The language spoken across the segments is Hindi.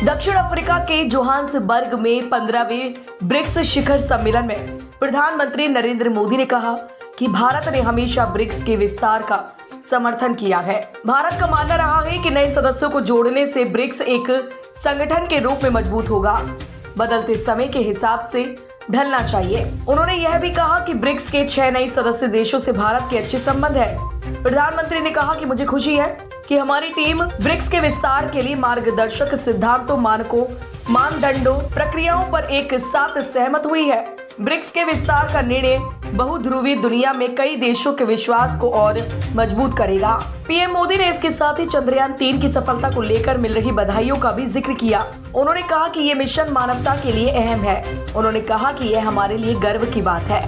दक्षिण अफ्रीका के जोहान्सबर्ग में 15वें ब्रिक्स शिखर सम्मेलन में प्रधानमंत्री नरेंद्र मोदी ने कहा कि भारत ने हमेशा ब्रिक्स के विस्तार का समर्थन किया है। भारत का मानना रहा है कि नए सदस्यों को जोड़ने से ब्रिक्स एक संगठन के रूप में मजबूत होगा, बदलते समय के हिसाब से ढलना चाहिए। उन्होंने यह भी कहा कि ब्रिक्स के 6 नए सदस्य देशों से भारत के अच्छे संबंध है। प्रधानमंत्री ने कहा कि मुझे खुशी है कि हमारी टीम ब्रिक्स के विस्तार के लिए मार्गदर्शक सिद्धांतों, मानकों, मानदंडों, प्रक्रियाओं पर एक साथ सहमत हुई है। ब्रिक्स के विस्तार का निर्णय बहुध्रुवीय दुनिया में कई देशों के विश्वास को और मजबूत करेगा। पीएम मोदी ने इसके साथ ही चंद्रयान 3 की सफलता को लेकर मिल रही बधाइयों का भी जिक्र किया। उन्होंने कहा कि ये मिशन मानवता के लिए अहम है। उन्होंने कहा कि यह हमारे लिए गर्व की बात है।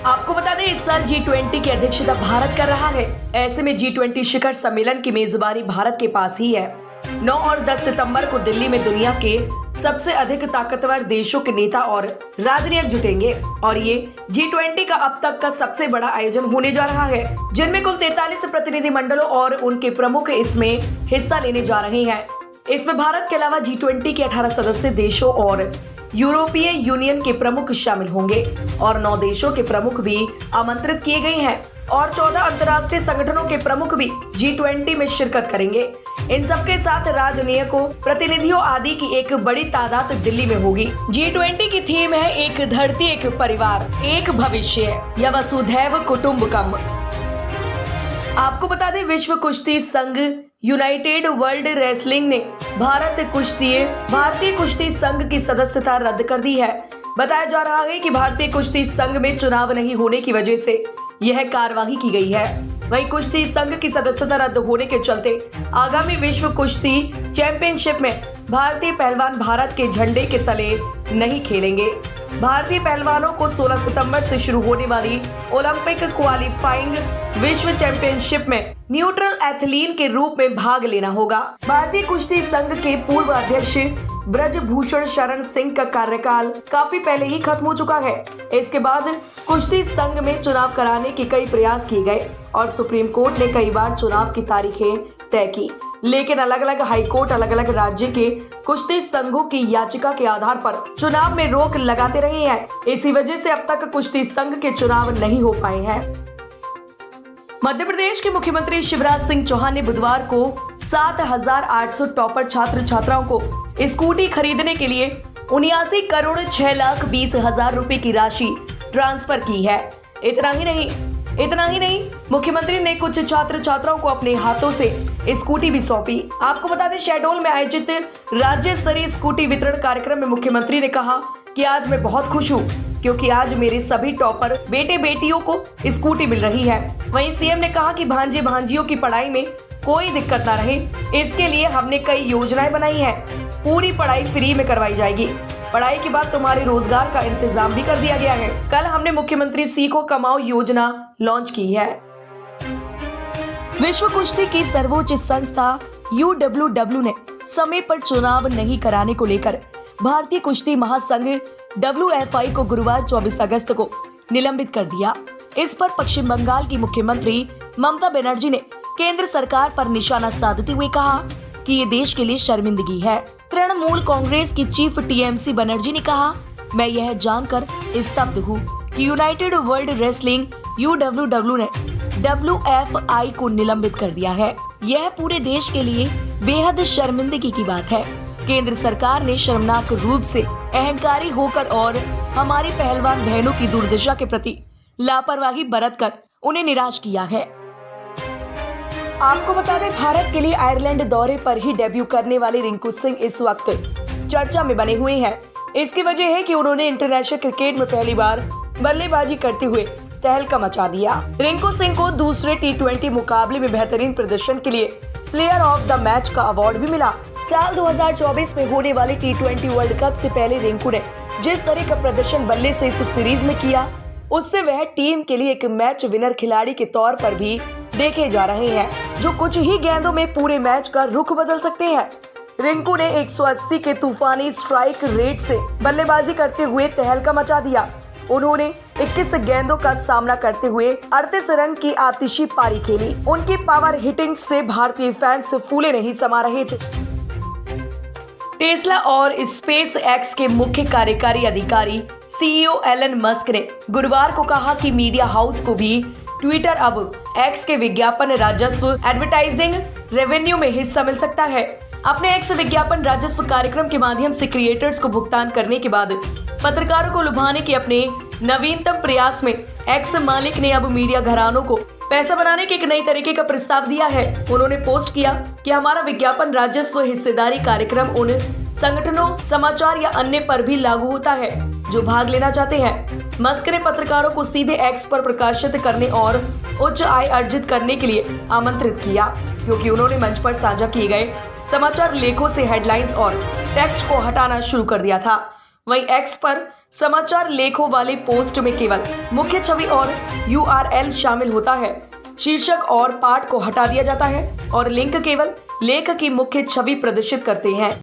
आपको बता दें, इस साल G20 की अध्यक्षता भारत कर रहा है। ऐसे में G20 शिखर सम्मेलन की मेजबानी भारत के पास ही है। 9 और 10 सितंबर को दिल्ली में दुनिया के सबसे अधिक ताकतवर देशों के नेता और राजनीतिक जुटेंगे और ये G20 का अब तक का सबसे बड़ा आयोजन होने जा रहा है, जिनमें कुल 43 प्रतिनिधिमंडलों और उनके प्रमुख इसमें हिस्सा लेने जा रहे हैं। इसमें भारत के अलावा G20 के 18 सदस्य देशों और यूरोपीय यूनियन के प्रमुख शामिल होंगे और 9 देशों के प्रमुख भी आमंत्रित किए गए हैं और 14 अंतर्राष्ट्रीय संगठनों के प्रमुख भी G20 में शिरकत करेंगे। इन सबके साथ राजनयिकों, प्रतिनिधियों आदि की एक बड़ी तादाद दिल्ली में होगी। G20 की थीम है एक धरती, एक परिवार, एक भविष्य या वसुधैव कुटुंबकम। आपको बता दें, विश्व कुश्ती संघ यूनाइटेड वर्ल्ड रेसलिंग ने भारतीय कुश्ती संघ की सदस्यता रद्द कर दी है। बताया जा रहा है कि भारतीय कुश्ती संघ में चुनाव नहीं होने की वजह से यह कार्यवाही की गई है। वहीं कुश्ती संघ की सदस्यता रद्द होने के चलते आगामी विश्व कुश्ती चैंपियनशिप में भारतीय पहलवान भारत के झंडे के तले नहीं खेलेंगे। भारतीय पहलवानों को 16 सितंबर से शुरू होने वाली ओलंपिक क्वालिफाइंग विश्व चैंपियनशिप में न्यूट्रल एथलीन के रूप में भाग लेना होगा। भारतीय कुश्ती संघ के पूर्व अध्यक्ष ब्रजभूषण शरण सिंह का कार्यकाल काफी पहले ही खत्म हो चुका है। इसके बाद कुश्ती संघ में चुनाव कराने के कई प्रयास किए गए और सुप्रीम कोर्ट ने कई बार चुनाव की तारीखें तय की, लेकिन अलग अलग हाई कोर्ट अलग अलग राज्य के कुश्ती संघों की याचिका के आधार पर चुनाव में रोक लगाते रहे हैं। इसी वजह से अब तक कुश्ती संघ के चुनाव नहीं हो पाए हैं। मध्य प्रदेश के मुख्यमंत्री शिवराज सिंह चौहान ने बुधवार को 7,800 टॉपर छात्र छात्राओं को स्कूटी खरीदने के लिए 79 करोड़ 6,20,000 रुपए की राशि ट्रांसफर की है। इतना ही नहीं, मुख्यमंत्री ने कुछ छात्र छात्राओं को अपने हाथों से स्कूटी भी सौंपी। आपको बता दें, शहडोल में आयोजित राज्य स्तरीय स्कूटी वितरण कार्यक्रम में मुख्यमंत्री ने कहा कि आज मैं बहुत खुश हूँ क्योंकि आज मेरे सभी टॉपर बेटे बेटियों को स्कूटी मिल रही है। वहीं सीएम ने कहा कि भांजे भांजियों की पढ़ाई में कोई दिक्कत ना रहे, इसके लिए हमने कई योजनाएं बनाई हैं। पूरी पढ़ाई फ्री में करवाई जाएगी। पढ़ाई के बाद तुम्हारे रोजगार का इंतजाम भी कर दिया गया है। कल हमने मुख्यमंत्री सीखो कमाओ योजना लॉन्च की है। विश्व कुश्ती की सर्वोच्च संस्था UWW ने समय पर चुनाव नहीं कराने को लेकर भारतीय कुश्ती महासंघ WFI को गुरुवार 24 अगस्त को निलंबित कर दिया। इस पर पश्चिम बंगाल की मुख्यमंत्री ममता बनर्जी ने केंद्र सरकार पर निशाना साधते हुए कहा कि ये देश के लिए शर्मिंदगी है। तृणमूल कांग्रेस की चीफ TMC बनर्जी ने कहा, मैं यह जानकर स्तब्ध हूँ कि यूनाइटेड वर्ल्ड रेसलिंग UWW ने WFI को निलंबित कर दिया है। यह पूरे देश के लिए बेहद शर्मिंदगी की बात है। केंद्र सरकार ने शर्मनाक रूप से अहंकारी होकर और हमारी पहलवान बहनों की दुर्दशा के प्रति लापरवाही बरतकर उन्हें निराश किया है। आपको बता दें, भारत के लिए आयरलैंड दौरे पर ही डेब्यू करने वाले रिंकू सिंह इस वक्त चर्चा में बने हुए हैं। इसकी वजह है कि उन्होंने इंटरनेशनल क्रिकेट में पहली बार बल्लेबाजी करते हुए तहलका मचा दिया। रिंकू सिंह को दूसरे T20 मुकाबले में बेहतरीन प्रदर्शन के लिए प्लेयर ऑफ द मैच का अवार्ड भी मिला। साल 2024 में होने वाले T20 वर्ल्ड कप से पहले रिंकू ने जिस तरह का प्रदर्शन बल्ले से इस सीरीज में किया, उससे वह टीम के लिए एक मैच विनर खिलाड़ी के तौर पर भी देखे जा रहे हैं, जो कुछ ही गेंदों में पूरे मैच का रुख बदल सकते हैं। रिंकू ने 180 के तूफानी स्ट्राइक रेट से बल्लेबाजी करते हुए तहलका मचा दिया। उन्होंने 21 गेंदों का सामना करते हुए 38 रन की आतिशी पारी खेली। उनकी पावर हिटिंग से भारतीय फैंस फूले नहीं समा रहे थे। टेस्ला और स्पेस एक्स के मुख्य कार्यकारी अधिकारी सीईओ एलन मस्क ने गुरुवार को कहा कि मीडिया हाउस को भी ट्विटर अब एक्स के विज्ञापन राजस्व एडवर्टाइजिंग रेवेन्यू में हिस्सा मिल सकता है। अपने एक्स विज्ञापन राजस्व कार्यक्रम के माध्यम से क्रिएटर्स को भुगतान करने के बाद पत्रकारों को लुभाने के अपने नवीनतम प्रयास में एक्स मालिक ने अब मीडिया घरानों को पैसा बनाने के एक नई तरीके का प्रस्ताव दिया है। उन्होंने पोस्ट किया कि हमारा विज्ञापन राजस्व हिस्सेदारी कार्यक्रम उन संगठनों, समाचार या अन्य पर भी लागू होता है जो भाग लेना चाहते हैं। मस्क ने पत्रकारों को सीधे एक्स पर प्रकाशित करने और उच्च आय अर्जित करने के लिए आमंत्रित किया, क्योंकि उन्होंने मंच पर साझा किए गए समाचार लेखों से हेडलाइंस और टेक्स्ट को हटाना शुरू कर दिया था। वहीं एक्स पर समाचार लेखों वाले पोस्ट में केवल मुख्य छवि और URL शामिल होता है। शीर्षक और पाठ को हटा दिया जाता है और लिंक केवल लेख की मुख्य छवि प्रदर्शित करते हैं।